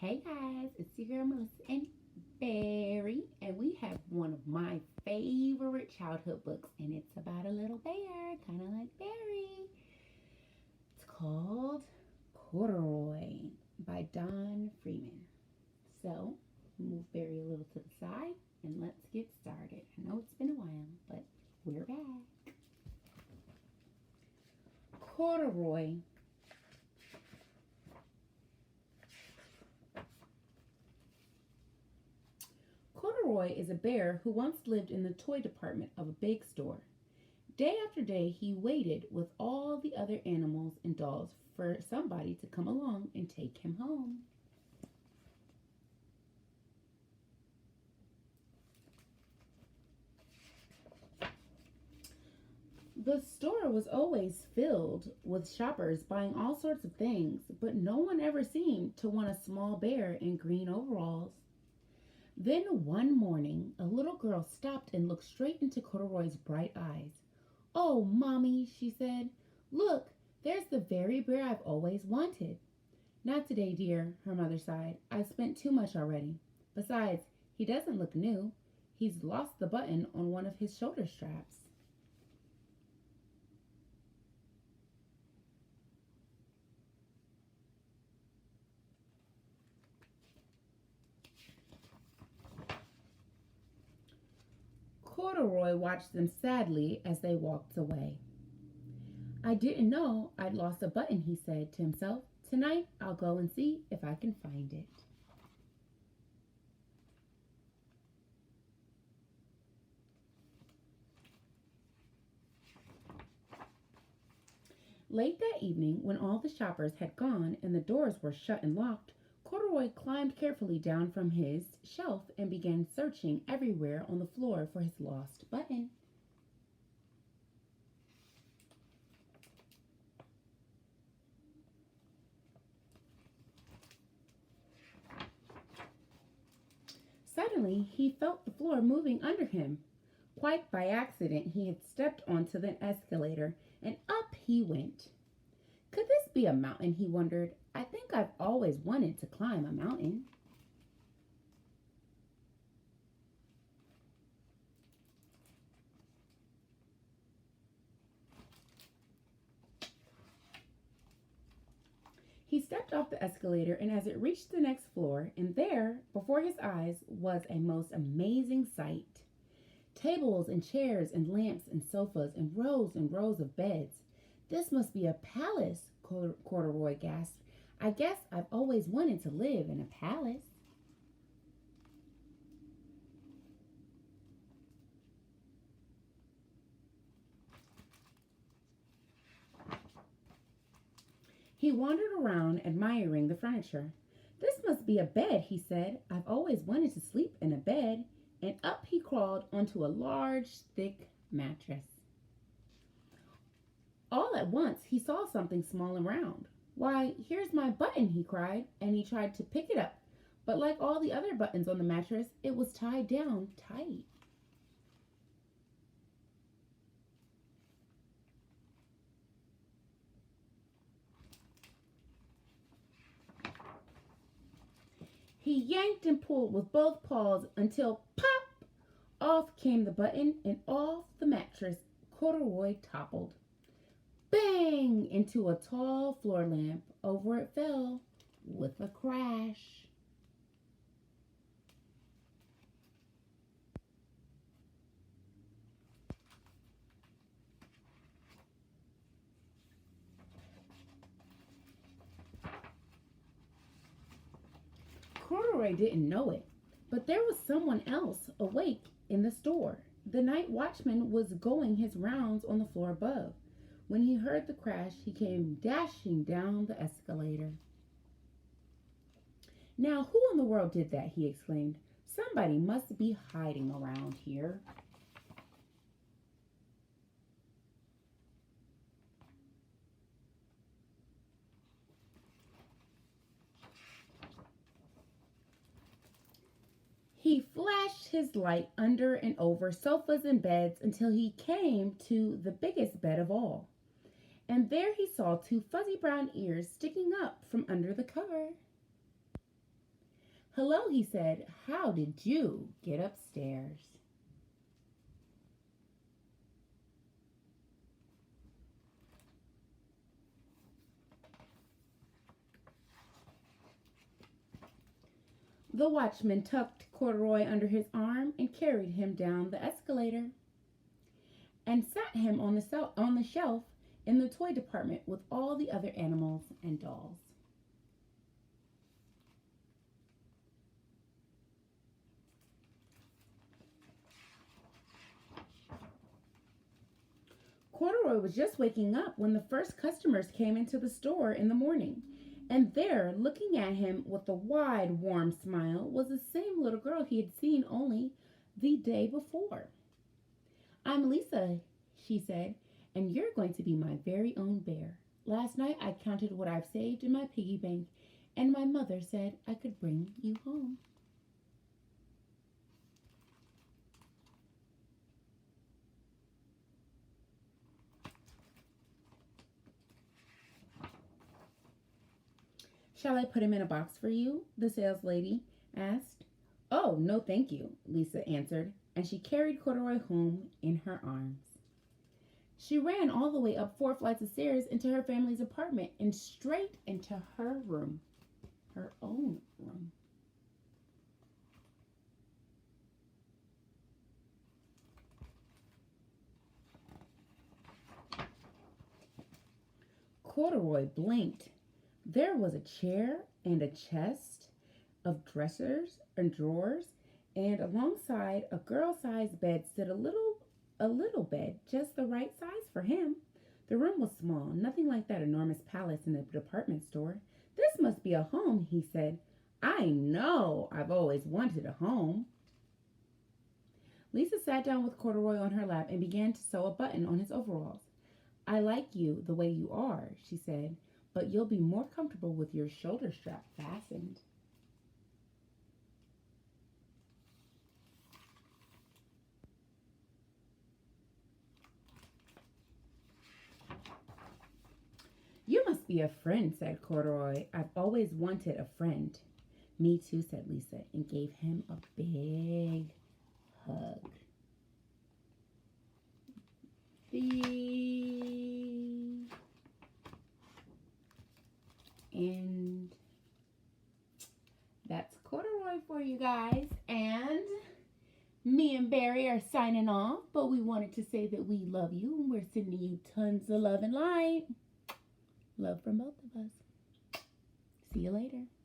Hey guys, it's your girl Melissa and Barry, and we have one of my favorite childhood books, and it's about a little bear, kind of like Barry. It's called Corduroy by Don Freeman. So, move Barry a little to the side, and let's get started. I know it's been a while, but we're back. Corduroy. Corduroy is a bear who once lived in the toy department of a big store. Day after day, he waited with all the other animals and dolls for somebody to come along and take him home. The store was always filled with shoppers buying all sorts of things, but no one ever seemed to want a small bear in green overalls. Then one morning, a little girl stopped and looked straight into Corduroy's bright eyes. "Oh, Mommy," she said, "look, there's the very bear I've always wanted." "Not today, dear," her mother sighed. "I've spent too much already. Besides, he doesn't look new. He's lost the button on one of his shoulder straps." Corduroy watched them sadly as they walked away. "I didn't know I'd lost a button," he said to himself. "Tonight I'll go and see if I can find it." Late that evening, when all the shoppers had gone and the doors were shut and locked, Corduroy climbed carefully down from his shelf and began searching everywhere on the floor for his lost button. Suddenly, he felt the floor moving under him. Quite by accident, he had stepped onto the escalator, and up he went. Could this be a mountain, he wondered. I think I've always wanted to climb a mountain. He stepped off the escalator, and as it reached the next floor, and there, before his eyes, was a most amazing sight. Tables and chairs and lamps and sofas and rows of beds. "This must be a palace," Corduroy gasped. "I guess I've always wanted to live in a palace." He wandered around admiring the furniture. "This must be a bed," he said. "I've always wanted to sleep in a bed." And up he crawled onto a large, thick mattress. All at once he saw something small and round. "Why, here's my button," he cried, and he tried to pick it up. But like all the other buttons on the mattress, it was tied down tight. He yanked and pulled with both paws until pop! Off came the button, and off the mattress Corduroy toppled. Bang! Into a tall floor lamp. Over it fell with a crash. Corduroy didn't know it, but there was someone else awake in the store. The night watchman was going his rounds on the floor above. When he heard the crash, he came dashing down the escalator. "Now, who in the world did that?" he exclaimed. "Somebody must be hiding around here." He flashed his light under and over sofas and beds until he came to the biggest bed of all. And there he saw two fuzzy brown ears sticking up from under the cover. Hello, he said. How did you get upstairs? The watchman tucked Corduroy under his arm and carried him down the escalator and sat him on the shelf in the toy department with all the other animals and dolls. Corduroy was just waking up when the first customers came into the store in the morning. And there, looking at him with a wide, warm smile, was the same little girl he had seen only the day before. I'm Lisa, she said, and you're going to be my very own bear. Last night I counted what I've saved in my piggy bank, and my mother said I could bring you home. Shall I put him in a box for you? The saleslady asked. Oh, no, thank you, Lisa answered, and she carried Corduroy home in her arms. She ran all the way up 4 flights of stairs into her family's apartment and straight into her room, her own room. Corduroy blinked. There was a chair and a chest of dressers and drawers, and alongside a girl-sized bed stood a little bed, just the right size for him. The room was small, nothing like that enormous palace in the department store. This must be a home, he said. I know, I've always wanted a home. Lisa sat down with Corduroy on her lap and began to sew a button on his overalls. I like you the way you are, she said, but you'll be more comfortable with your shoulder strap fastened. You must be a friend, said Corduroy. I've always wanted a friend. Me too, said Lisa, and gave him a big hug. The end. That's Corduroy for you guys. And me and Barry are signing off, but we wanted to say that we love you and we're sending you tons of love and light. Love from both of us. See you later.